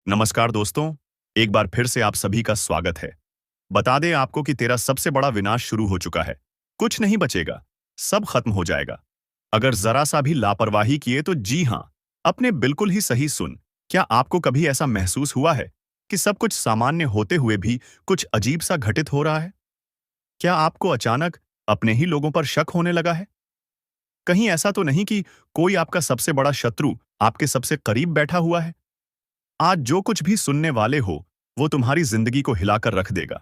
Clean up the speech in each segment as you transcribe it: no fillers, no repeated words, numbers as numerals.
नमस्कार दोस्तों। एक बार फिर से आप सभी का स्वागत है। बता दें आपको कि तेरा सबसे बड़ा विनाश शुरू हो चुका है। कुछ नहीं बचेगा, सब खत्म हो जाएगा अगर जरा सा भी लापरवाही किए तो। जी हाँ, अपने बिल्कुल ही सही सुन। क्या आपको कभी ऐसा महसूस हुआ है कि सब कुछ सामान्य होते हुए भी कुछ अजीब सा घटित हो रहा है? क्या आपको अचानक अपने ही लोगों पर शक होने लगा है? कहीं ऐसा तो नहीं कि कोई आपका सबसे बड़ा शत्रु आपके सबसे करीब बैठा हुआ है? आज जो कुछ भी सुनने वाले हो, वो तुम्हारी जिंदगी को हिलाकर रख देगा।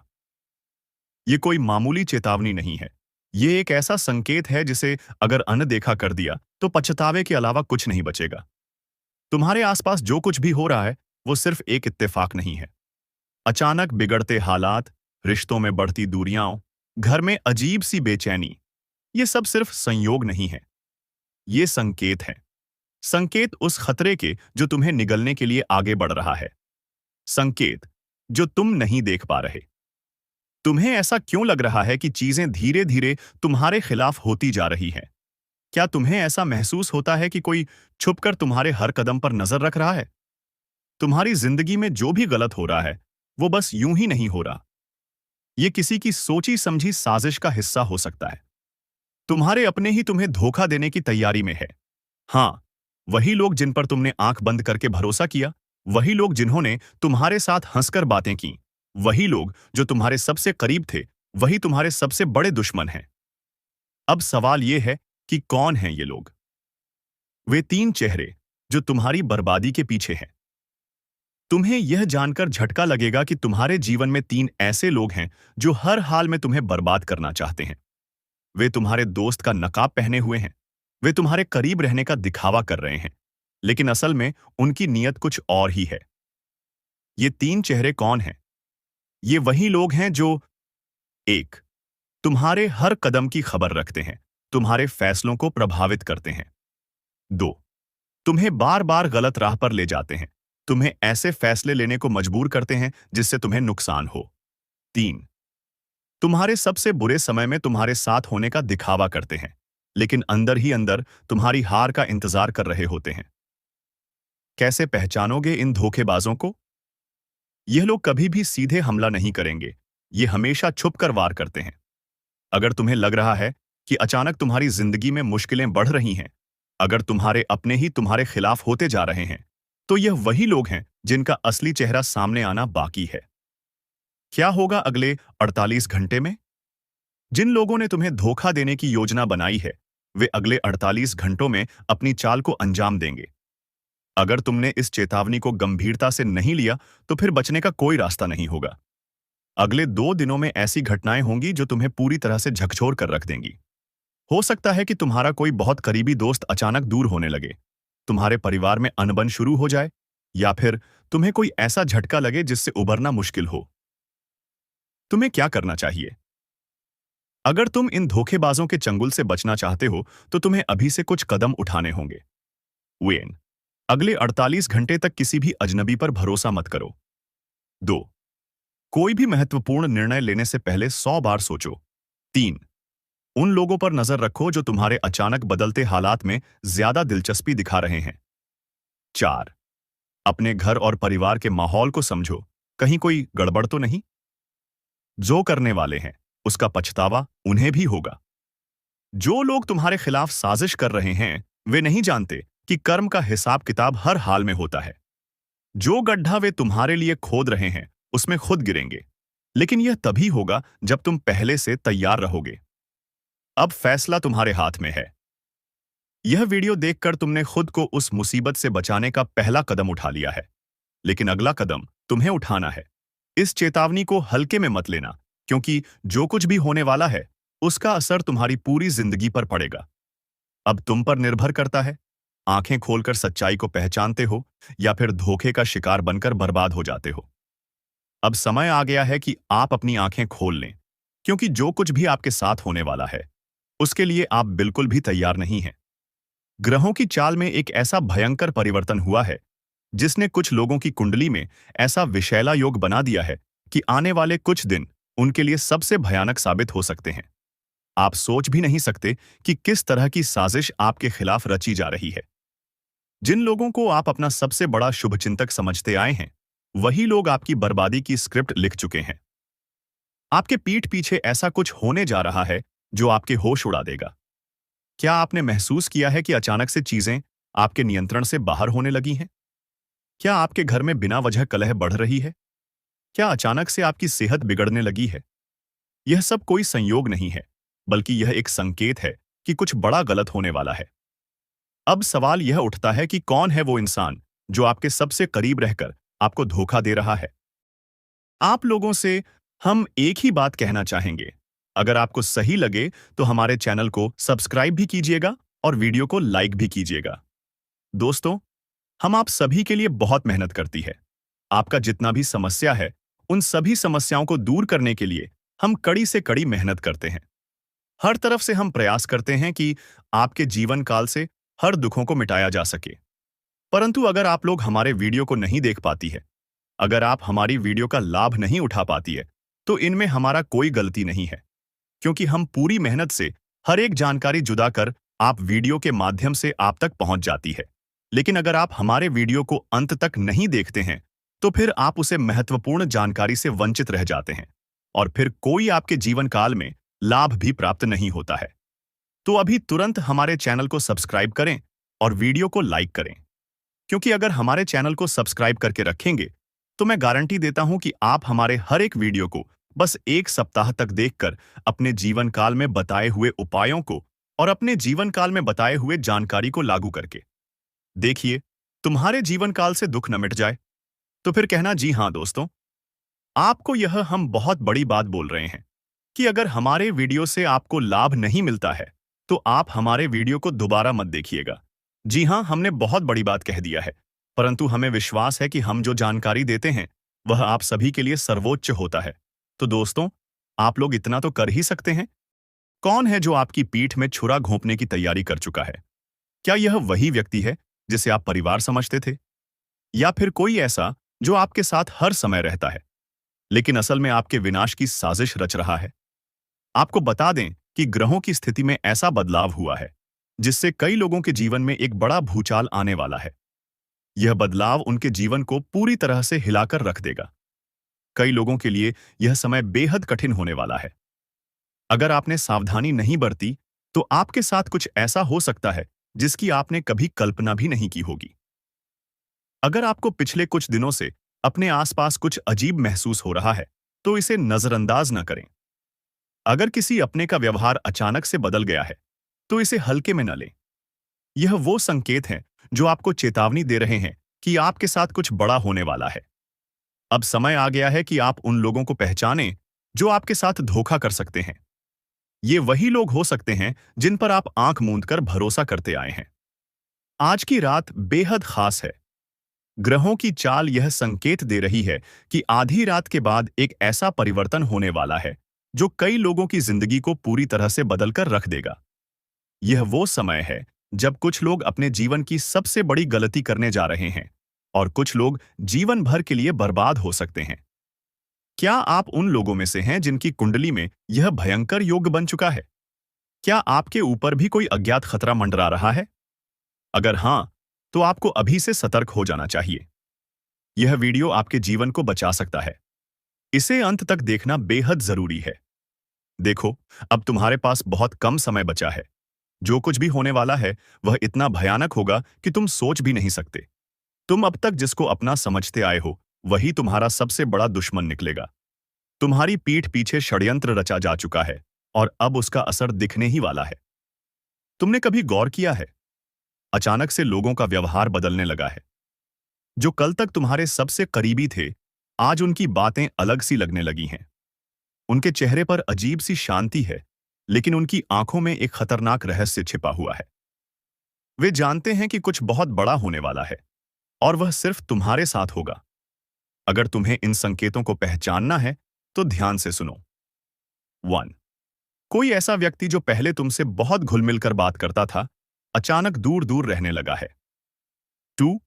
ये कोई मामूली चेतावनी नहीं है। ये एक ऐसा संकेत है जिसे अगर अनदेखा कर दिया तो पछतावे के अलावा कुछ नहीं बचेगा। तुम्हारे आसपास जो कुछ भी हो रहा है, वो सिर्फ एक इत्तेफाक नहीं है। अचानक बिगड़ते हालात, रिश्तों में बढ़ती दूरियां, घर में अजीब सी बेचैनी, ये सब सिर्फ संयोग नहीं है। ये संकेत है। संकेत उस खतरे के जो तुम्हें निगलने के लिए आगे बढ़ रहा है। संकेत जो तुम नहीं देख पा रहे। तुम्हें ऐसा क्यों लग रहा है कि चीजें धीरे धीरे तुम्हारे खिलाफ होती जा रही हैं? क्या तुम्हें ऐसा महसूस होता है कि कोई छुपकर तुम्हारे हर कदम पर नजर रख रहा है? तुम्हारी जिंदगी में जो भी गलत हो रहा है, वो बस यूं ही नहीं हो रहा। ये किसी की सोची समझी साजिश का हिस्सा हो सकता है। तुम्हारे अपने ही तुम्हें धोखा देने की तैयारी में है। हाँ, वही लोग जिन पर तुमने आंख बंद करके भरोसा किया, वही लोग जिन्होंने तुम्हारे साथ हंसकर बातें की, वही लोग जो तुम्हारे सबसे करीब थे, वही तुम्हारे सबसे बड़े दुश्मन हैं। अब सवाल यह है कि कौन हैं ये लोग? वे तीन चेहरे जो तुम्हारी बर्बादी के पीछे हैं। तुम्हें यह जानकर झटका लगेगा कि तुम्हारे जीवन में तीन ऐसे लोग हैं जो हर हाल में तुम्हें बर्बाद करना चाहते हैं। वे तुम्हारे दोस्त का नकाब पहने हुए हैं। वे तुम्हारे करीब रहने का दिखावा कर रहे हैं, लेकिन असल में उनकी नीयत कुछ और ही है। ये तीन चेहरे कौन हैं? ये वही लोग हैं जो एक, तुम्हारे हर कदम की खबर रखते हैं, तुम्हारे फैसलों को प्रभावित करते हैं। दो, तुम्हें बार बार गलत राह पर ले जाते हैं, तुम्हें ऐसे फैसले लेने को मजबूर करते हैं जिससे तुम्हें नुकसान हो। तीन, तुम्हारे सबसे बुरे समय में तुम्हारे साथ होने का दिखावा करते हैं, लेकिन अंदर ही अंदर तुम्हारी हार का इंतजार कर रहे होते हैं। कैसे पहचानोगे इन धोखेबाजों को? यह लोग कभी भी सीधे हमला नहीं करेंगे, ये हमेशा छुपकर वार करते हैं। अगर तुम्हें लग रहा है कि अचानक तुम्हारी जिंदगी में मुश्किलें बढ़ रही हैं, अगर तुम्हारे अपने ही तुम्हारे खिलाफ होते जा रहे हैं, तो यह वही लोग हैं जिनका असली चेहरा सामने आना बाकी है। क्या होगा अगले 48 घंटे में? जिन लोगों ने तुम्हें धोखा देने की योजना बनाई है, वे अगले 48 घंटों में अपनी चाल को अंजाम देंगे। अगर तुमने इस चेतावनी को गंभीरता से नहीं लिया, तो फिर बचने का कोई रास्ता नहीं होगा। अगले 2 दिनों में ऐसी घटनाएं होंगी जो तुम्हें पूरी तरह से झकझोर कर रख देंगी। हो सकता है कि तुम्हारा कोई बहुत करीबी दोस्त अचानक दूर होने लगे, तुम्हारे परिवार में अनबन शुरू हो जाए, या फिर तुम्हें कोई ऐसा झटका लगे जिससे उबरना मुश्किल हो। तुम्हें क्या करना चाहिए? अगर तुम इन धोखेबाजों के चंगुल से बचना चाहते हो, तो तुम्हें अभी से कुछ कदम उठाने होंगे। वेन, अगले 48 घंटे तक किसी भी अजनबी पर भरोसा मत करो। 2, कोई भी महत्वपूर्ण निर्णय लेने से पहले 100 बार सोचो। 3, उन लोगों पर नजर रखो जो तुम्हारे अचानक बदलते हालात में ज्यादा दिलचस्पी दिखा रहे हैं। 4, अपने घर और परिवार के माहौल को समझो, कहीं कोई गड़बड़ तो नहीं? जो करने वाले हैं, उसका पछतावा उन्हें भी होगा। जो लोग तुम्हारे खिलाफ साजिश कर रहे हैं, वे नहीं जानते कि कर्म का हिसाब किताब हर हाल में होता है। जो गड्ढा वे तुम्हारे लिए खोद रहे हैं, उसमें खुद गिरेंगे, लेकिन यह तभी होगा जब तुम पहले से तैयार रहोगे। अब फैसला तुम्हारे हाथ में है। यह वीडियो देखकर तुमने खुद को उस मुसीबत से बचाने का पहला कदम उठा लिया है, लेकिन अगला कदम तुम्हें उठाना है। इस चेतावनी को हल्के में मत लेना, क्योंकि जो कुछ भी होने वाला है, उसका असर तुम्हारी पूरी जिंदगी पर पड़ेगा। अब तुम पर निर्भर करता है, आंखें खोलकर सच्चाई को पहचानते हो या फिर धोखे का शिकार बनकर बर्बाद हो जाते हो। अब समय आ गया है कि आप अपनी आंखें खोल लें, क्योंकि जो कुछ भी आपके साथ होने वाला है, उसके लिए आप बिल्कुल भी तैयार नहीं हैं। ग्रहों की चाल में एक ऐसा भयंकर परिवर्तन हुआ है, जिसने कुछ लोगों की कुंडली में ऐसा विषैला योग बना दिया है कि आने वाले कुछ दिन उनके लिए सबसे भयानक साबित हो सकते हैं। आप सोच भी नहीं सकते कि किस तरह की साजिश आपके खिलाफ रची जा रही है। जिन लोगों को आप अपना सबसे बड़ा शुभचिंतक समझते आए हैं, वही लोग आपकी बर्बादी की स्क्रिप्ट लिख चुके हैं। आपके पीठ पीछे ऐसा कुछ होने जा रहा है जो आपके होश उड़ा देगा। क्या आपने महसूस किया है कि अचानक से चीजें आपके नियंत्रण से बाहर होने लगी हैं? क्या आपके घर में बिना वजह कलह बढ़ रही है? क्या अचानक से आपकी सेहत बिगड़ने लगी है? यह सब कोई संयोग नहीं है, बल्कि यह एक संकेत है कि कुछ बड़ा गलत होने वाला है। अब सवाल यह उठता है कि कौन है वो इंसान जो आपके सबसे करीब रहकर आपको धोखा दे रहा है? आप लोगों से हम एक ही बात कहना चाहेंगे। अगर आपको सही लगे तो हमारे चैनल को सब्सक्राइब भी कीजिएगा और वीडियो को लाइक भी कीजिएगा। दोस्तों, हम आप सभी के लिए बहुत मेहनत करती है। आपका जितना भी समस्या है, उन सभी समस्याओं को दूर करने के लिए हम कड़ी से कड़ी मेहनत करते हैं। हर तरफ से हम प्रयास करते हैं कि आपके जीवन काल से हर दुखों को मिटाया जा सके। परंतु अगर आप लोग हमारे वीडियो को नहीं देख पाती है, अगर आप हमारी वीडियो का लाभ नहीं उठा पाती है, तो इनमें हमारा कोई गलती नहीं है, क्योंकि हम पूरी मेहनत से हर एक जानकारी जुदा कर आप वीडियो के माध्यम से आप तक पहुंच जाती है। लेकिन अगर आप हमारे वीडियो को अंत तक नहीं देखते हैं, तो फिर आप उसे महत्वपूर्ण जानकारी से वंचित रह जाते हैं और फिर कोई आपके जीवन काल में लाभ भी प्राप्त नहीं होता है। तो अभी तुरंत हमारे चैनल को सब्सक्राइब करें और वीडियो को लाइक करें, क्योंकि अगर हमारे चैनल को सब्सक्राइब करके रखेंगे तो मैं गारंटी देता हूं कि आप हमारे हर एक वीडियो को बस एक सप्ताह तक देखकर अपने जीवन काल में बताए हुए उपायों को और अपने जीवन काल में बताए हुए जानकारी को लागू करके देखिए, तुम्हारे जीवन काल से दुख न मिट जाए। तो फिर कहना जी हाँ दोस्तों, आपको यह हम बहुत बड़ी बात बोल रहे हैं कि अगर हमारे वीडियो से आपको लाभ नहीं मिलता है तो आप हमारे वीडियो को दोबारा मत देखिएगा। जी हाँ, हमने बहुत बड़ी बात कह दिया है, परंतु हमें विश्वास है कि हम जो जानकारी देते हैं वह आप सभी के लिए सर्वोच्च होता है। तो दोस्तों, आप लोग इतना तो कर ही सकते हैं। कौन है जो आपकी पीठ में छुरा घोंपने की तैयारी कर चुका है? क्या यह वही व्यक्ति है जिसे आप परिवार समझते थे, या फिर कोई ऐसा जो आपके साथ हर समय रहता है लेकिन असल में आपके विनाश की साजिश रच रहा है? आपको बता दें कि ग्रहों की स्थिति में ऐसा बदलाव हुआ है जिससे कई लोगों के जीवन में एक बड़ा भूचाल आने वाला है। यह बदलाव उनके जीवन को पूरी तरह से हिलाकर रख देगा। कई लोगों के लिए यह समय बेहद कठिन होने वाला है। अगर आपने सावधानी नहीं बरती तो आपके साथ कुछ ऐसा हो सकता है जिसकी आपने कभी कल्पना भी नहीं की होगी। अगर आपको पिछले कुछ दिनों से अपने आसपास कुछ अजीब महसूस हो रहा है तो इसे नजरअंदाज न करें। अगर किसी अपने का व्यवहार अचानक से बदल गया है तो इसे हल्के में न लें। यह वो संकेत हैं जो आपको चेतावनी दे रहे हैं कि आपके साथ कुछ बड़ा होने वाला है। अब समय आ गया है कि आप उन लोगों को पहचानें जो आपके साथ धोखा कर सकते हैं। ये वही लोग हो सकते हैं जिन पर आप आंख मूंद कर भरोसा करते आए हैं। आज की रात बेहद खास है। ग्रहों की चाल यह संकेत दे रही है कि आधी रात के बाद एक ऐसा परिवर्तन होने वाला है जो कई लोगों की जिंदगी को पूरी तरह से बदलकर रख देगा। यह वो समय है जब कुछ लोग अपने जीवन की सबसे बड़ी गलती करने जा रहे हैं और कुछ लोग जीवन भर के लिए बर्बाद हो सकते हैं। क्या आप उन लोगों में से हैं जिनकी कुंडली में यह भयंकर योग बन चुका है? क्या आपके ऊपर भी कोई अज्ञात खतरा मंडरा रहा है? अगर हां, तो आपको अभी से सतर्क हो जाना चाहिए। यह वीडियो आपके जीवन को बचा सकता है। इसे अंत तक देखना बेहद जरूरी है। देखो, अब तुम्हारे पास बहुत कम समय बचा है। जो कुछ भी होने वाला है वह इतना भयानक होगा कि तुम सोच भी नहीं सकते। तुम अब तक जिसको अपना समझते आए हो वही तुम्हारा सबसे बड़ा दुश्मन निकलेगा। तुम्हारी पीठ पीछे षड्यंत्र रचा जा चुका है और अब उसका असर दिखने ही वाला है। तुमने कभी गौर किया है, अचानक से लोगों का व्यवहार बदलने लगा है। जो कल तक तुम्हारे सबसे करीबी थे, आज उनकी बातें अलग सी लगने लगी हैं। उनके चेहरे पर अजीब सी शांति है, लेकिन उनकी आंखों में एक खतरनाक रहस्य छिपा हुआ है। वे जानते हैं कि कुछ बहुत बड़ा होने वाला है और वह सिर्फ तुम्हारे साथ होगा। अगर तुम्हें इन संकेतों को पहचानना है तो ध्यान से सुनो। 1. कोई ऐसा व्यक्ति जो पहले तुमसे बहुत घुल-मिल कर बात करता था, अचानक दूर-दूर रहने लगा है। 2.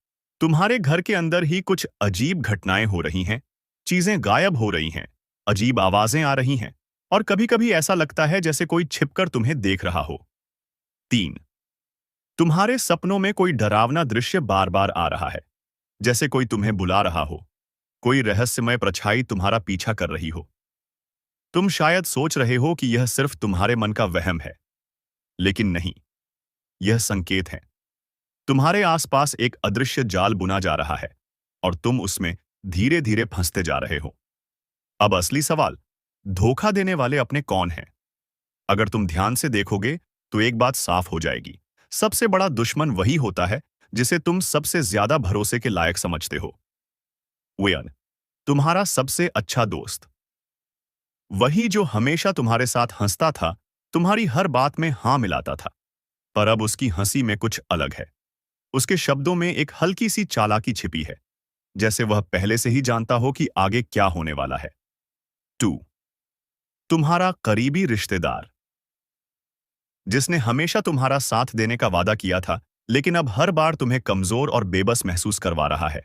तुम्हारे घर के अंदर ही कुछ अजीब घटनाएं हो रही हैं, चीजें गायब हो रही हैं, अजीब आवाजें आ रही हैं और कभी-कभी ऐसा लगता है जैसे कोई छिपकर तुम्हें देख रहा हो। 3. तुम्हारे सपनों में कोई डरावना दृश्य बार-बार आ रहा है, जैसे कोई तुम्हें बुला रहा हो। कोई रहस्यमय परछाई तुम्हारा पीछा कर रही हो। तुम शायद सोच रहे हो कि यह सिर्फ तुम्हारे मन का वहम है, लेकिन नहीं, यह संकेत है। तुम्हारे आसपास एक अदृश्य जाल बुना जा रहा है और तुम उसमें धीरे धीरे फंसते जा रहे हो। अब असली सवाल, धोखा देने वाले अपने कौन हैं? अगर तुम ध्यान से देखोगे तो एक बात साफ हो जाएगी। सबसे बड़ा दुश्मन वही होता है जिसे तुम सबसे ज्यादा भरोसे के लायक समझते हो। वेयन, तुम्हारा सबसे अच्छा दोस्त, वही जो हमेशा तुम्हारे साथ हंसता था, तुम्हारी हर बात में हाँ मिलाता था। पर अब उसकी हंसी में कुछ अलग है। उसके शब्दों में एक हल्की सी चालाकी छिपी है, जैसे वह पहले से ही जानता हो कि आगे क्या होने वाला है। 2. तुम्हारा करीबी रिश्तेदार, जिसने हमेशा तुम्हारा साथ देने का वादा किया था, लेकिन अब हर बार तुम्हें कमजोर और बेबस महसूस करवा रहा है।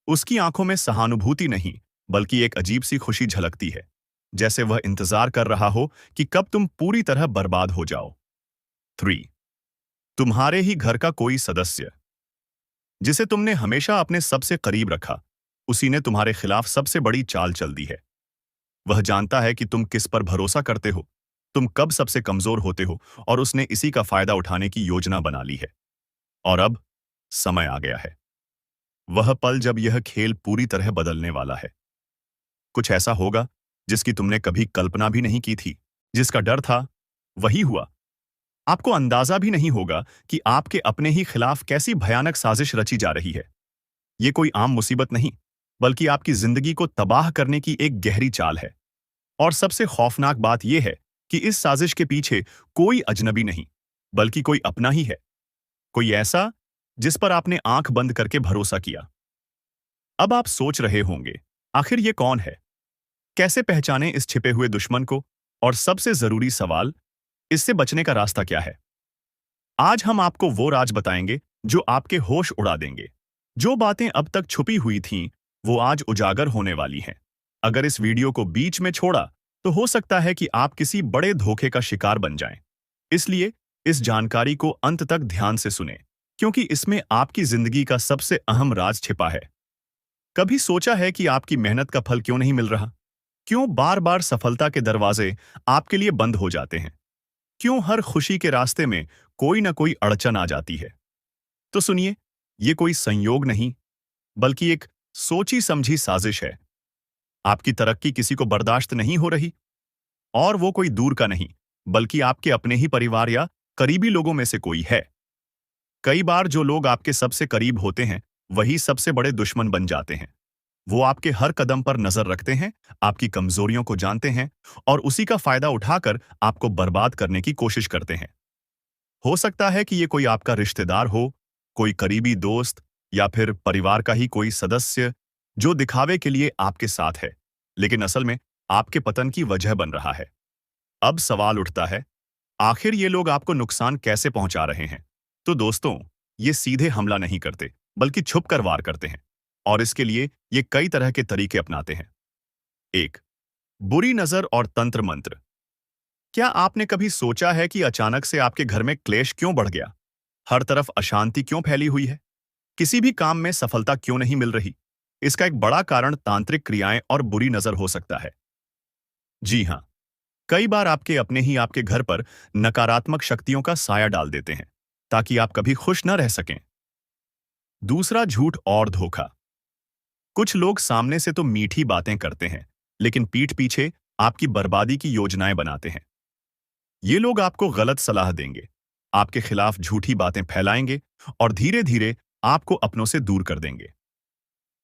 उसकी आंखों में सहानुभूति नहीं, बल्कि एक अजीब सी खुशी झलकती है, जैसे वह इंतजार कर रहा हो कि कब तुम पूरी तरह बर्बाद हो जाओ। 3. तुम्हारे ही घर का कोई सदस्य, जिसे तुमने हमेशा अपने सबसे करीब रखा, उसी ने तुम्हारे खिलाफ सबसे बड़ी चाल चल दी है। वह जानता है कि तुम किस पर भरोसा करते हो, तुम कब सबसे कमजोर होते हो, और उसने इसी का फायदा उठाने की योजना बना ली है। और अब समय आ गया है, वह पल जब यह खेल पूरी तरह बदलने वाला है। कुछ ऐसा होगा जिसकी तुमने कभी कल्पना भी नहीं की थी। जिसका डर था, वही हुआ। आपको अंदाजा भी नहीं होगा कि आपके अपने ही खिलाफ कैसी भयानक साजिश रची जा रही है। ये कोई आम मुसीबत नहीं, बल्कि आपकी जिंदगी को तबाह करने की एक गहरी चाल है। और सबसे खौफनाक बात यह है कि इस साजिश के पीछे कोई अजनबी नहीं, बल्कि कोई अपना ही है। कोई ऐसा जिस पर आपने आंख बंद करके भरोसा किया। अब आप सोच रहे होंगे, आखिर ये कौन है? कैसे पहचाने इस छिपे हुए दुश्मन को? और सबसे जरूरी सवाल, इससे बचने का रास्ता क्या है? आज हम आपको वो राज बताएंगे जो आपके होश उड़ा देंगे। जो बातें अब तक छुपी हुई थीं, वो आज उजागर होने वाली हैं। अगर इस वीडियो को बीच में छोड़ा, तो हो सकता है कि आप किसी बड़े धोखे का शिकार बन जाएं। इसलिए इस जानकारी को अंत तक ध्यान से सुनें, क्योंकि इसमें आपकी जिंदगी का सबसे अहम राज छिपा है। कभी सोचा है कि आपकी मेहनत का फल क्यों नहीं मिल रहा? क्यों बार बार सफलता के दरवाजे आपके लिए बंद हो जाते हैं? क्यों हर खुशी के रास्ते में कोई ना कोई अड़चन आ जाती है? तो सुनिए, ये कोई संयोग नहीं, बल्कि एक सोची समझी साजिश है। आपकी तरक्की किसी को बर्दाश्त नहीं हो रही, और वो कोई दूर का नहीं, बल्कि आपके अपने ही परिवार या करीबी लोगों में से कोई है। कई बार जो लोग आपके सबसे करीब होते हैं, वही सबसे बड़े दुश्मन बन जाते हैं। वो आपके हर कदम पर नजर रखते हैं, आपकी कमजोरियों को जानते हैं, और उसी का फायदा उठाकर आपको बर्बाद करने की कोशिश करते हैं। हो सकता है कि ये कोई आपका रिश्तेदार हो, कोई करीबी दोस्त, या फिर परिवार का ही कोई सदस्य जो दिखावे के लिए आपके साथ है, लेकिन असल में आपके पतन की वजह बन रहा है। अब सवाल उठता है, आखिर ये लोग आपको नुकसान कैसे पहुंचा रहे हैं? तो दोस्तों, ये सीधे हमला नहीं करते, बल्कि छुपकर वार करते हैं, और इसके लिए ये कई तरह के तरीके अपनाते हैं। 1. बुरी नजर और तंत्र मंत्र। क्या आपने कभी सोचा है कि अचानक से आपके घर में क्लेश क्यों बढ़ गया? हर तरफ अशांति क्यों फैली हुई है? किसी भी काम में सफलता क्यों नहीं मिल रही? इसका एक बड़ा कारण तांत्रिक क्रियाएं और बुरी नजर हो सकता है। जी हां, कई बार आपके अपने ही आपके घर पर नकारात्मक शक्तियों का साया डाल देते हैं, ताकि आप कभी खुश न रह सकें। दूसरा, झूठ और धोखा। कुछ लोग सामने से तो मीठी बातें करते हैं, लेकिन पीठ पीछे आपकी बर्बादी की योजनाएं बनाते हैं। ये लोग आपको गलत सलाह देंगे, आपके खिलाफ झूठी बातें फैलाएंगे, और धीरे धीरे आपको अपनों से दूर कर देंगे।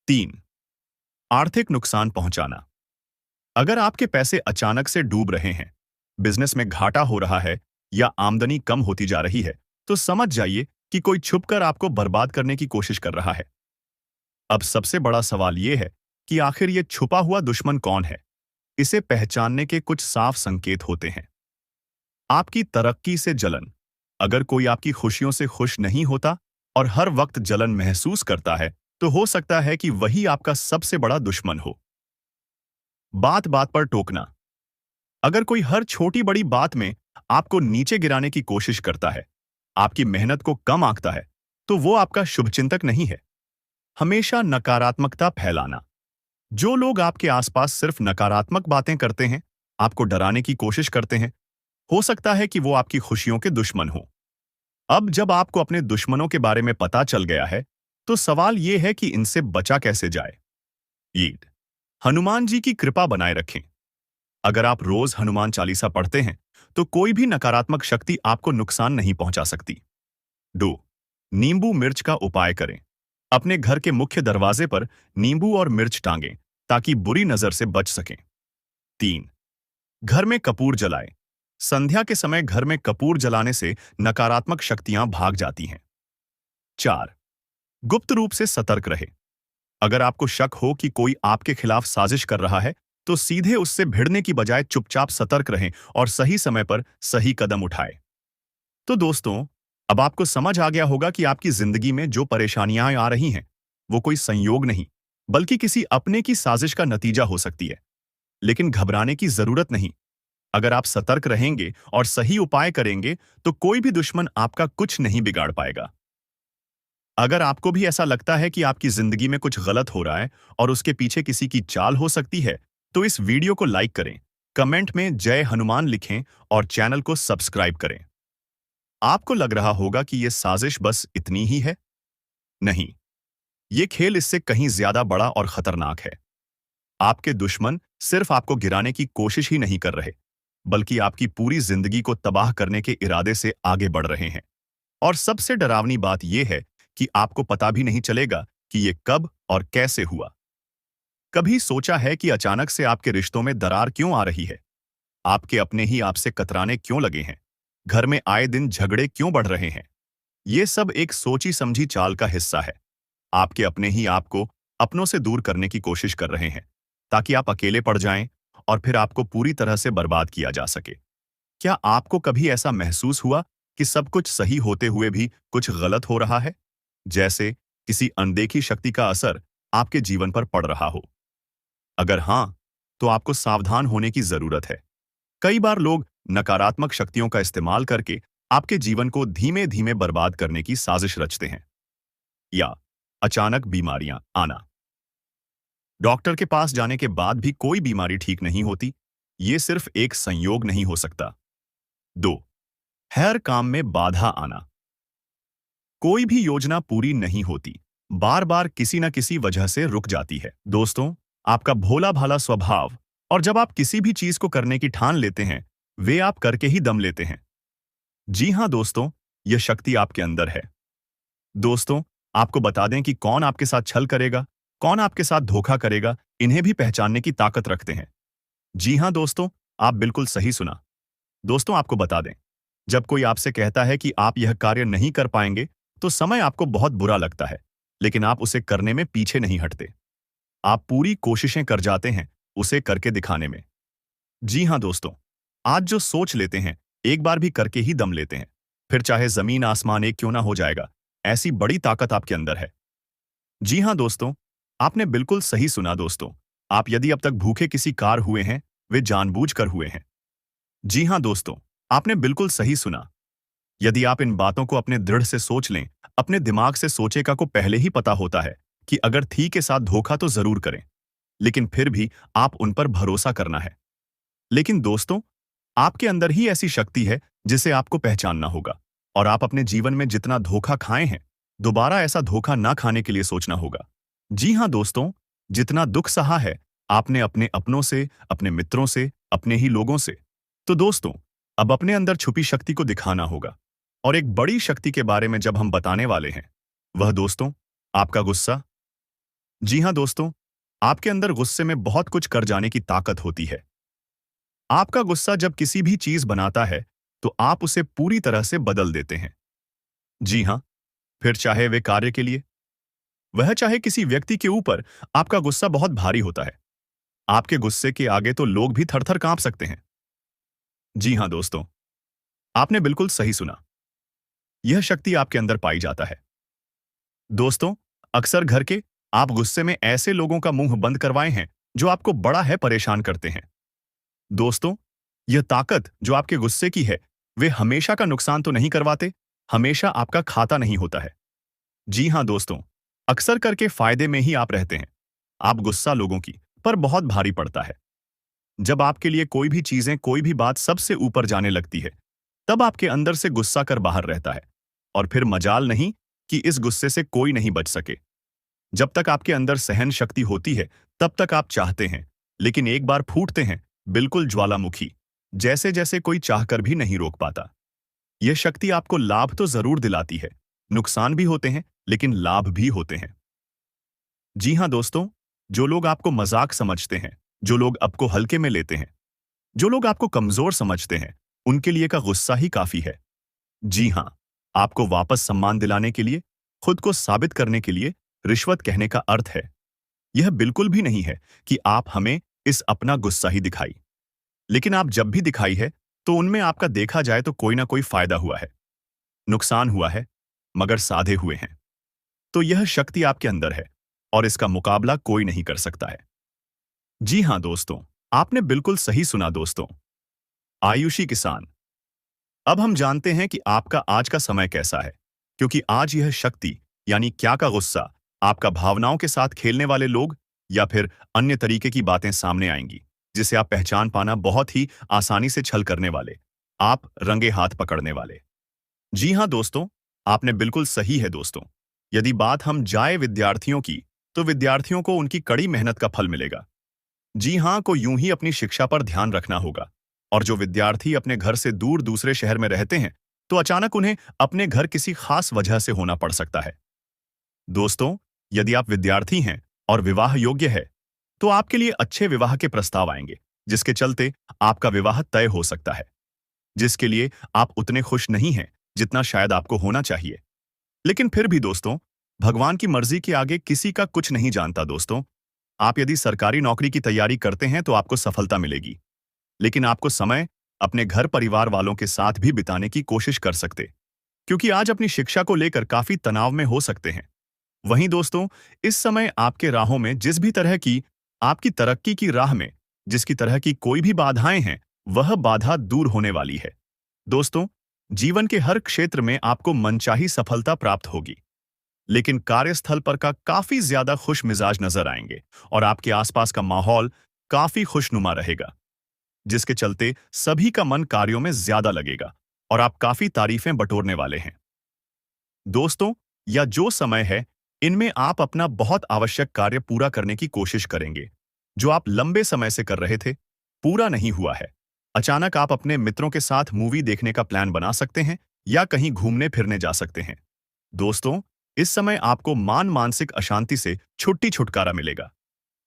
3. आर्थिक नुकसान पहुंचाना। अगर आपके पैसे अचानक से डूब रहे हैं, बिजनेस में घाटा हो रहा है, या आमदनी कम होती जा रही है, तो समझ जाइए कि कोई छुपकर आपको बर्बाद करने की कोशिश कर रहा है। अब सबसे बड़ा सवाल यह है कि आखिर ये छुपा हुआ दुश्मन कौन है? इसे पहचानने के कुछ साफ संकेत होते हैं। आपकी तरक्की से जलन। अगर कोई आपकी खुशियों से खुश नहीं होता और हर वक्त जलन महसूस करता है, तो हो सकता है कि वही आपका सबसे बड़ा दुश्मन हो। बात बात पर टोकना। अगर कोई हर छोटी बड़ी बात में आपको नीचे गिराने की कोशिश करता है, आपकी मेहनत को कम आंकता है, तो वो आपका शुभचिंतक नहीं है। हमेशा नकारात्मकता फैलाना। जो लोग आपके आसपास सिर्फ नकारात्मक बातें करते हैं, आपको डराने की कोशिश करते हैं, हो सकता है कि वो आपकी खुशियों के दुश्मन हो। अब जब आपको अपने दुश्मनों के बारे में पता चल गया है, तो सवाल ये है कि इनसे बचा कैसे जाए। ईद, हनुमान जी की कृपा बनाए रखें। अगर आप रोज हनुमान चालीसा पढ़ते हैं, तो कोई भी नकारात्मक शक्ति आपको नुकसान नहीं पहुंचा सकती। 2. नींबू मिर्च का उपाय करें। अपने घर के मुख्य दरवाजे पर नींबू और मिर्च टांगें, ताकि बुरी नजर से बच सकें। 3. घर में कपूर जलाएं। संध्या के समय घर में कपूर जलाने से नकारात्मक शक्तियां भाग जाती हैं। 4. गुप्त रूप से सतर्क रहे। अगर आपको शक हो कि कोई आपके खिलाफ साजिश कर रहा है, तो सीधे उससे भिड़ने की बजाय चुपचाप सतर्क रहें और सही समय पर सही कदम उठाएं। तो दोस्तों, अब आपको समझ आ गया होगा कि आपकी जिंदगी में जो परेशानियां आ रही हैं, वो कोई संयोग नहीं, बल्कि किसी अपने की साजिश का नतीजा हो सकती है। लेकिन घबराने की जरूरत नहीं। अगर आप सतर्क रहेंगे और सही उपाय करेंगे, तो कोई भी दुश्मन आपका कुछ नहीं बिगाड़ पाएगा। अगर आपको भी ऐसा लगता है कि आपकी जिंदगी में कुछ गलत हो रहा है और उसके पीछे किसी की चाल हो सकती है, तो इस वीडियो को लाइक करें, कमेंट में जय हनुमान लिखें और चैनल को सब्सक्राइब करें। आपको लग रहा होगा कि यह साजिश बस इतनी ही है। नहीं, ये खेल इससे कहीं ज्यादा बड़ा और खतरनाक है। आपके दुश्मन सिर्फ आपको गिराने की कोशिश ही नहीं कर रहे, बल्कि आपकी पूरी जिंदगी को तबाह करने के इरादे से आगे बढ़ रहे हैं। और सबसे डरावनी बात यह है कि आपको पता भी नहीं चलेगा कि ये कब और कैसे हुआ। कभी सोचा है कि अचानक से आपके रिश्तों में दरार क्यों आ रही है? आपके अपने ही आपसे कतराने क्यों लगे हैं? घर में आए दिन झगड़े क्यों बढ़ रहे हैं? ये सब एक सोची समझी चाल का हिस्सा है। आपके अपने ही आपको अपनों से दूर करने की कोशिश कर रहे हैं, ताकि आप अकेले पड़ जाएं और फिर आपको पूरी तरह से बर्बाद किया जा सके। क्या आपको कभी ऐसा महसूस हुआ कि सब कुछ सही होते हुए भी कुछ गलत हो रहा है? जैसे किसी अनदेखी शक्ति का असर आपके जीवन पर पड़ रहा हो? अगर हाँ, तो आपको सावधान होने की जरूरत है। कई बार लोग नकारात्मक शक्तियों का इस्तेमाल करके आपके जीवन को धीमे धीमे बर्बाद करने की साजिश रचते हैं। या अचानक बीमारियां आना। डॉक्टर के पास जाने के बाद भी कोई बीमारी ठीक नहीं होती। ये सिर्फ एक संयोग नहीं हो सकता। 2. हर काम में बाधा आना। कोई भी योजना पूरी नहीं होती, बार बार किसी न किसी वजह से रुक जाती है। दोस्तों, आपका भोला भाला स्वभाव और जब आप किसी भी चीज को करने की ठान लेते हैं, वे आप करके ही दम लेते हैं। जी हाँ दोस्तों, यह शक्ति आपके अंदर है। दोस्तों, आपको बता दें कि कौन आपके साथ छल करेगा, कौन आपके साथ धोखा करेगा, इन्हें भी पहचानने की ताकत रखते हैं। जी हाँ दोस्तों, आप बिल्कुल सही सुना। दोस्तों, आपको बता दें, जब कोई आपसे कहता है कि आप यह कार्य नहीं कर पाएंगे, तो समय आपको बहुत बुरा लगता है, लेकिन आप उसे करने में पीछे नहीं हटते। आप पूरी कोशिशें कर जाते हैं उसे करके दिखाने में। जी हाँ दोस्तों, आज जो सोच लेते हैं, एक बार भी करके ही दम लेते हैं, फिर चाहे जमीन आसमान एक क्यों ना हो जाएगा। ऐसी बड़ी ताकत आपके अंदर है। जी हाँ दोस्तों, आपने बिल्कुल सही सुना दोस्तों। आप यदि अब तक भूखे किसी कार हुए हैं, वे जानबूझकर हुए हैं। जी हाँ दोस्तों, आपने बिल्कुल सही सुना। यदि आप इन बातों को अपने दृढ़ से सोच लें, अपने दिमाग से सोचेगा को पहले ही पता होता है कि अगर थी के साथ धोखा तो जरूर करें, लेकिन फिर भी आप उन पर भरोसा करना है। लेकिन दोस्तों, आपके अंदर ही ऐसी शक्ति है जिसे आपको पहचानना होगा, और आप अपने जीवन में जितना धोखा खाए हैं, दोबारा ऐसा धोखा ना खाने के लिए सोचना होगा। जी हाँ दोस्तों, जितना दुख सहा है आपने अपने अपनों से, अपने मित्रों से, अपने ही लोगों से, तो दोस्तों, अब अपने अंदर छुपी शक्ति को दिखाना होगा। और एक बड़ी शक्ति के बारे में जब हम बताने वाले हैं, वह दोस्तों, आपका गुस्सा। जी हाँ दोस्तों, आपके अंदर गुस्से में बहुत कुछ कर जाने की ताकत होती है। आपका गुस्सा जब किसी भी चीज बनाता है, तो आप उसे पूरी तरह से बदल देते हैं। जी हाँ, फिर चाहे वे कार्य के लिए, वह चाहे किसी व्यक्ति के ऊपर, आपका गुस्सा बहुत भारी होता है। आपके गुस्से के आगे तो लोग भी थरथर कांप सकते हैं। जी हाँ दोस्तों, आपने बिल्कुल सही सुना। यह शक्ति आपके अंदर पाई जाता है। दोस्तों, अक्सर घर के आप गुस्से में ऐसे लोगों का मुंह बंद करवाए हैं जो आपको बड़ा है परेशान करते हैं। दोस्तों, यह ताकत जो आपके गुस्से की है, वे हमेशा का नुकसान तो नहीं करवाते, हमेशा आपका खाता नहीं होता है। जी हाँ दोस्तों, अक्सर करके फायदे में ही आप रहते हैं। आप गुस्सा लोगों की पर बहुत भारी पड़ता है। जब आपके लिए कोई भी चीजें, कोई भी बात सबसे ऊपर जाने लगती है, तब आपके अंदर से गुस्सा कर बाहर रहता है। और फिर मजाल नहीं कि इस गुस्से से कोई नहीं बच सके। जब तक आपके अंदर सहन शक्ति होती है, तब तक आप चाहते हैं, लेकिन एक बार फूटते हैं, बिल्कुल ज्वालामुखी जैसे जैसे कोई चाहकर भी नहीं रोक पाता। यह शक्ति आपको लाभ तो जरूर दिलाती है, नुकसान भी होते हैं, लेकिन लाभ भी होते हैं। जी हां दोस्तों, जो लोग आपको मजाक समझते हैं, जो लोग आपको हल्के में लेते हैं, जो लोग आपको कमजोर समझते हैं, उनके लिए का गुस्सा ही काफी है। जी हां, आपको वापस सम्मान दिलाने के लिए, खुद को साबित करने के लिए रिश्वत कहने का अर्थ है। यह बिल्कुल भी नहीं है कि आप हमें इस अपना गुस्सा ही दिखाई। लेकिन आप जब भी दिखाई है, तो उनमें आपका देखा जाए तो कोई ना कोई फायदा हुआ है, नुकसान हुआ है, मगर साधे हुए हैं। तो यह शक्ति आपके अंदर है और इसका मुकाबला कोई नहीं कर सकता है। जी हां दोस्तों, आपने बिल्कुल सही सुना दोस्तों। आयुषी किसान। अब हम जानते हैं कि आपका आज का समय कैसा है, क्योंकि आज यह शक्ति यानी क्या का गुस्सा, आपका भावनाओं के साथ खेलने वाले लोग या फिर अन्य तरीके की बातें सामने आएंगी, जिसे आप पहचान पाना बहुत ही आसानी से छल करने वाले, आप रंगे हाथ पकड़ने वाले। जी हां दोस्तों, आपने बिल्कुल सही है दोस्तों। यदि बात हम जाए विद्यार्थियों की, तो विद्यार्थियों को उनकी कड़ी मेहनत का फल मिलेगा। जी हां को यूं ही अपनी शिक्षा पर ध्यान रखना होगा। और जो विद्यार्थी अपने घर से दूर दूसरे शहर में रहते हैं, तो अचानक उन्हें अपने घर किसी खास वजह से होना पड़ सकता है। दोस्तों, यदि आप विद्यार्थी हैं और विवाह योग्य है, तो आपके लिए अच्छे विवाह के प्रस्ताव आएंगे, जिसके चलते आपका विवाह तय हो सकता है, जिसके लिए आप उतने खुश नहीं हैं जितना शायद आपको होना चाहिए। लेकिन फिर भी दोस्तों, भगवान की मर्जी के आगे किसी का कुछ नहीं जानता दोस्तों। आप यदि सरकारी नौकरी की तैयारी करते हैं तो आपको सफलता मिलेगी, लेकिन आपको समय अपने घर परिवार वालों के साथ भी बिताने की कोशिश कर सकते, क्योंकि आज अपनी शिक्षा को लेकर काफी तनाव में हो सकते हैं। वहीं दोस्तों, इस समय आपके राहों में जिस भी तरह की, आपकी तरक्की की राह में जिसकी तरह की कोई भी बाधाएं हैं, वह बाधा दूर होने वाली है। दोस्तों, जीवन के हर क्षेत्र में आपको मनचाही सफलता प्राप्त होगी, लेकिन कार्यस्थल पर का काफी ज्यादा खुश मिजाज नजर आएंगे और आपके आसपास का माहौल काफी खुशनुमा रहेगा, जिसके चलते सभी का मन कार्यों में ज्यादा लगेगा और आप काफी तारीफें बटोरने वाले हैं। दोस्तों, या जो समय है, इनमें आप अपना बहुत आवश्यक कार्य पूरा करने की कोशिश करेंगे, जो आप लंबे समय से कर रहे थे, पूरा नहीं हुआ है। अचानक आप अपने मित्रों के साथ मूवी देखने का प्लान बना सकते हैं या कहीं घूमने फिरने जा सकते हैं। दोस्तों, इस समय आपको मानसिक अशांति से छुटकारा मिलेगा।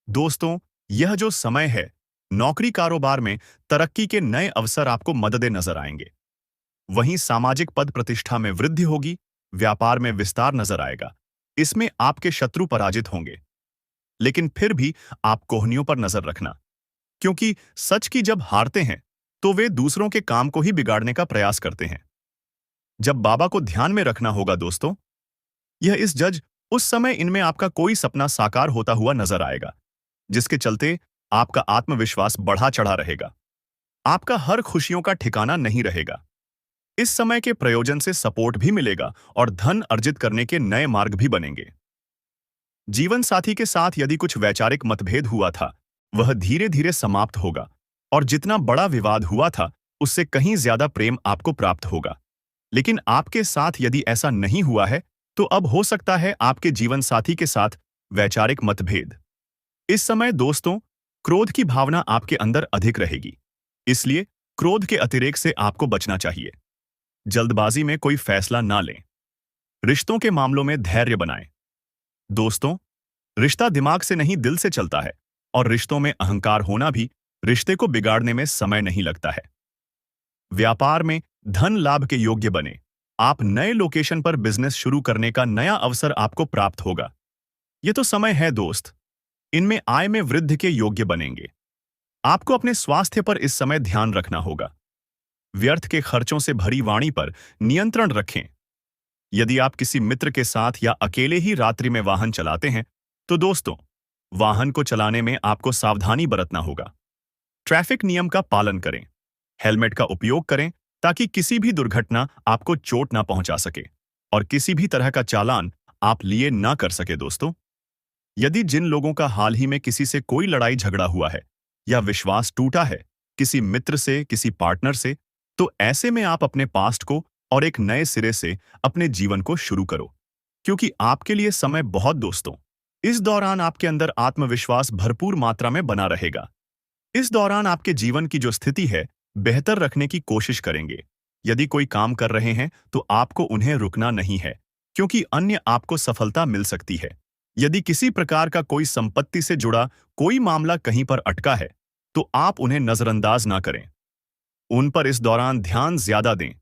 दोस्तों, यह जो समय है, नौकरी कारोबार में तरक्की के नए अवसर आपको मददें नजर आएंगे। वहीं सामाजिक पद प्रतिष्ठा में वृद्धि होगी, व्यापार में विस्तार नजर आएगा। इसमें आपके शत्रु पराजित होंगे। लेकिन फिर भी आप कोहनियों पर नजर रखना, क्योंकि सच की जब हारते हैं, तो वे दूसरों के काम को ही बिगाड़ने का प्रयास करते हैं। जब बाबा को ध्यान में रखना होगा दोस्तों, यह इस जज, उस समय इनमें आपका कोई सपना साकार होता हुआ नजर आएगा, जिसके चलते आपका आत्मविश्वास बढ़ा चढ़ा रहेगा। आपका हर खुशियों का ठिकाना नहीं रहेगा। इस समय के प्रयोजन से सपोर्ट भी मिलेगा और धन अर्जित करने के नए मार्ग भी बनेंगे। जीवन साथी के साथ यदि कुछ वैचारिक मतभेद हुआ था, वह धीरे धीरे समाप्त होगा और जितना बड़ा विवाद हुआ था, उससे कहीं ज्यादा प्रेम आपको प्राप्त होगा। लेकिन आपके साथ यदि ऐसा नहीं हुआ है, तो अब हो सकता है आपके जीवन साथी के साथ वैचारिक मतभेद। इस समय दोस्तों, क्रोध की भावना आपके अंदर अधिक रहेगी, इसलिए क्रोध के अतिरेक से आपको बचना चाहिए। जल्दबाजी में कोई फैसला ना लें। रिश्तों के मामलों में धैर्य बनाएं। दोस्तों, रिश्ता दिमाग से नहीं दिल से चलता है और रिश्तों में अहंकार होना भी रिश्ते को बिगाड़ने में समय नहीं लगता है। व्यापार में धन लाभ के योग्य बने। आप नए लोकेशन पर बिजनेस शुरू करने का नया अवसर आपको प्राप्त होगा। यह तो समय है दोस्त, इनमें आय में वृद्धि के योग्य बनेंगे। आपको अपने स्वास्थ्य पर इस समय ध्यान रखना होगा। व्यर्थ के खर्चों से भरी वाणी पर नियंत्रण रखें। यदि आप किसी मित्र के साथ या अकेले ही रात्रि में वाहन चलाते हैं, तो दोस्तों, वाहन को चलाने में आपको सावधानी बरतना होगा। ट्रैफिक नियम का पालन करें। हेलमेट का उपयोग करें ताकि किसी भी दुर्घटना आपको चोट ना पहुंचा सके और किसी भी तरह का चालान आप लिए ना कर सके दोस्तों। यदि जिन लोगों का हाल ही में किसी से कोई लड़ाई झगड़ा हुआ है या विश्वास टूटा है, किसी मित्र से, किसी पार्टनर से, तो ऐसे में आप अपने पास्ट को और एक नए सिरे से अपने जीवन को शुरू करो, क्योंकि आपके लिए समय बहुत दोस्तों। इस दौरान आपके अंदर आत्मविश्वास भरपूर मात्रा में बना रहेगा। इस दौरान आपके जीवन की जो स्थिति है, बेहतर रखने की कोशिश करेंगे। यदि कोई काम कर रहे हैं, तो आपको उन्हें रुकना नहीं है, क्योंकि अन्य आपको सफलता मिल सकती है। यदि किसी प्रकार का कोई संपत्ति से जुड़ा कोई मामला कहीं पर अटका है, तो आप उन्हें नजरअंदाज ना करें। उन पर इस दौरान ध्यान ज्यादा दें,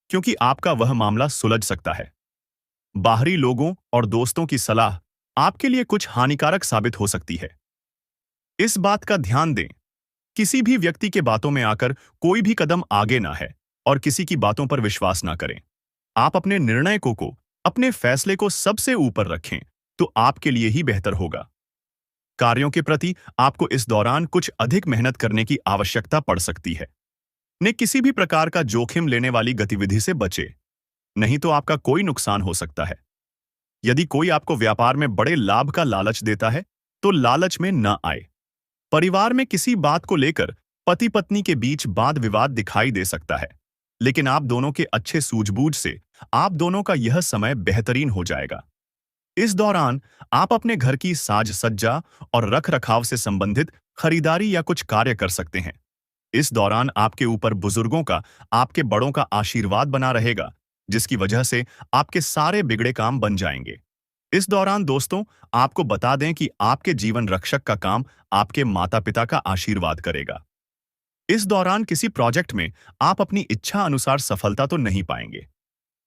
क्योंकि आपका वह मामला सुलझ सकता है। बाहरी लोगों और दोस्तों की सलाह आपके लिए कुछ हानिकारक साबित हो सकती है। इस बात का ध्यान दें, किसी भी व्यक्ति के बातों में आकर कोई भी कदम आगे ना है और किसी की बातों पर विश्वास ना करें। आप अपने निर्णय को अपने फैसले को सबसे ऊपर रखें, तो आपके लिए ही बेहतर होगा। कार्यों के प्रति आपको इस दौरान कुछ अधिक मेहनत करने की आवश्यकता पड़ सकती है। ने किसी भी प्रकार का जोखिम लेने वाली गतिविधि से बचे, नहीं तो आपका कोई नुकसान हो सकता है। यदि कोई आपको व्यापार में बड़े लाभ का लालच देता है, तो लालच में न आए। परिवार में किसी बात को लेकर पति पत्नी के बीच वाद विवाद दिखाई दे सकता है, लेकिन आप दोनों के अच्छे सूझबूझ से आप दोनों का यह समय बेहतरीन हो जाएगा। इस दौरान आप अपने घर की साज सज्जा और रख रखाव से संबंधित खरीदारी या कुछ कार्य कर सकते हैं। इस दौरान आपके ऊपर बुजुर्गों का, आपके बड़ों का आशीर्वाद बना रहेगा, जिसकी वजह से आपके सारे बिगड़े काम बन जाएंगे। इस दौरान दोस्तों, आपको बता दें कि आपके जीवन रक्षक का काम आपके माता पिता का आशीर्वाद करेगा। इस दौरान किसी प्रोजेक्ट में आप अपनी इच्छा अनुसार सफलता तो नहीं पाएंगे,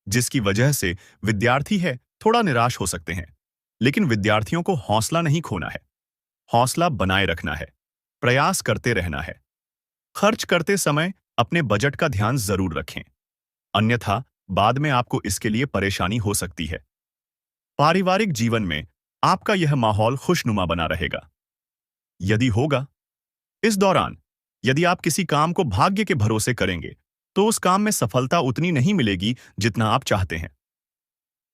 जिसकी वजह से विद्यार्थी है थोड़ा निराश हो सकते हैं। लेकिन विद्यार्थियों को हौसला नहीं खोना है, हौसला बनाए रखना है, प्रयास करते रहना है। खर्च करते समय अपने बजट का ध्यान जरूर रखें, अन्यथा बाद में आपको इसके लिए परेशानी हो सकती है। पारिवारिक जीवन में आपका यह माहौल खुशनुमा बना रहेगा। यदि होगा, इस दौरान यदि आप किसी काम को भाग्य के भरोसे करेंगे, तो उस काम में सफलता उतनी नहीं मिलेगी जितना आप चाहते हैं।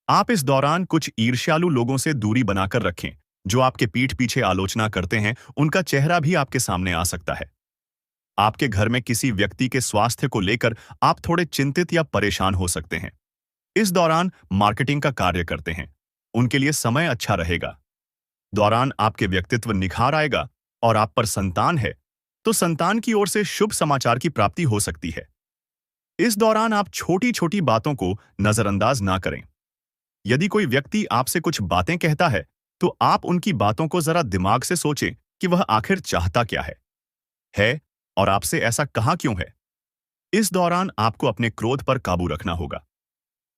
आप इस दौरान कुछ ईर्ष्यालु लोगों से दूरी बनाकर रखें, जो आपके पीठ पीछे आलोचना करते हैं। उनका चेहरा भी आपके सामने आ सकता है। आपके घर में किसी व्यक्ति के स्वास्थ्य को लेकर आप थोड़े चिंतित या परेशान हो सकते हैं। इस दौरान मार्केटिंग का कार्य करते हैं, उनके लिए समय अच्छा रहेगा। दौरान आपके व्यक्तित्व निखार आएगा और आप पर संतान है, तो संतान की ओर से शुभ समाचार की प्राप्ति हो सकती है। इस दौरान आप छोटी छोटी बातों को नजरअंदाज ना करें। यदि कोई व्यक्ति आपसे कुछ बातें कहता है, तो आप उनकी बातों को जरा दिमाग से सोचें कि वह आखिर चाहता क्या है और आपसे ऐसा कहाँ क्यों है। इस दौरान आपको अपने क्रोध पर काबू रखना होगा।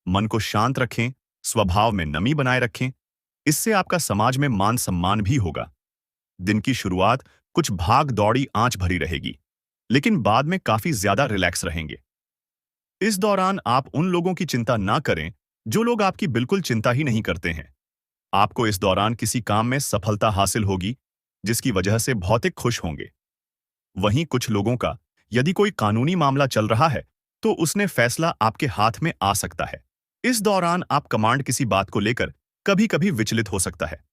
मन को शांत रखें, स्वभाव में नमी बनाए रखें, इससे आपका समाज में मान सम्मान भी होगा। दिन की शुरुआत कुछ भाग दौड़ी आंच भरी रहेगी, लेकिन बाद में काफी ज्यादा रिलैक्स रहेंगे। इस दौरान आप उन लोगों की चिंता ना करें जो लोग आपकी बिल्कुल चिंता ही नहीं करते हैं। आपको इस दौरान किसी काम में सफलता हासिल होगी, जिसकी वजह से भौतिक खुश होंगे। वहीं कुछ लोगों का यदि कोई कानूनी मामला चल रहा है, तो उसने फैसला आपके हाथ में आ सकता है। इस दौरान आप कमांड किसी बात को लेकर कभी कभी विचलित हो सकता है।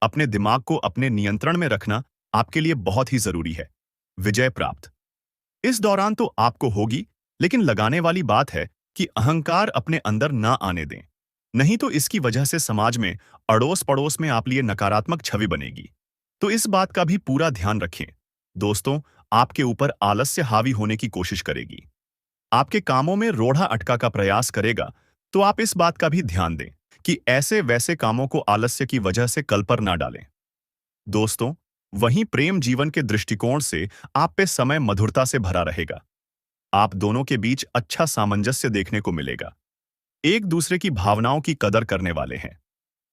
अपने दिमाग को अपने नियंत्रण में रखना आपके लिए बहुत ही जरूरी है। विजय प्राप्त इस दौरान तो आपको होगी, लेकिन लगाने वाली बात है कि अहंकार अपने अंदर ना आने दें, नहीं तो इसकी वजह से समाज में अड़ोस पड़ोस में आप लिए नकारात्मक छवि बनेगी। तो इस बात का भी पूरा ध्यान रखें। दोस्तों, आपके ऊपर आलस्य हावी होने की कोशिश करेगी, आपके कामों में रोड़ा अटका का प्रयास करेगा, तो आप इस बात का भी ध्यान दें कि ऐसे वैसे कामों को आलस्य की वजह से कल पर ना डालें। दोस्तों, वहीं प्रेम जीवन के दृष्टिकोण से आप पे समय मधुरता से भरा रहेगा। आप दोनों के बीच अच्छा सामंजस्य देखने को मिलेगा। एक दूसरे की भावनाओं की कदर करने वाले हैं।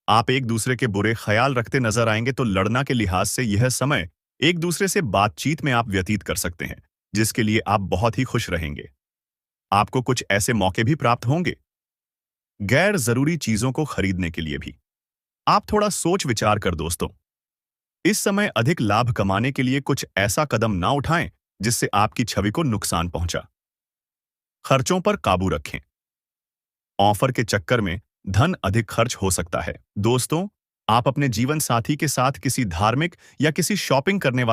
आप एक दूसरे के बुरे ख्याल रखते नजर आएंगे, तो लड़ना के लिहाज से यह समय एक दूसरे से बातचीत में आप व्यतीत कर सकते हैं, जिसके लिए आप बहुत ही खुश रहेंगे। आपको कुछ ऐसे मौके भी प्राप्त होंगे, गैर जरूरी चीजों को खरीदने के लिए भी। आप थोड़ा सोच विचार कर दोस्तों, इस समय अधिक लाभ कमाने के लिए कुछ ऐसा कदम ना उठाएं जिससे आपकी छवि को नुकसान पहुंचा। खर्चों पर काबू रखें। ऑफर के चक्कर में धन अधिक खर्च हो सकता है। दोस्तों, आप अपने जीवन साथी के साथ किसी धार्मिक या किसी शॉपिंग करने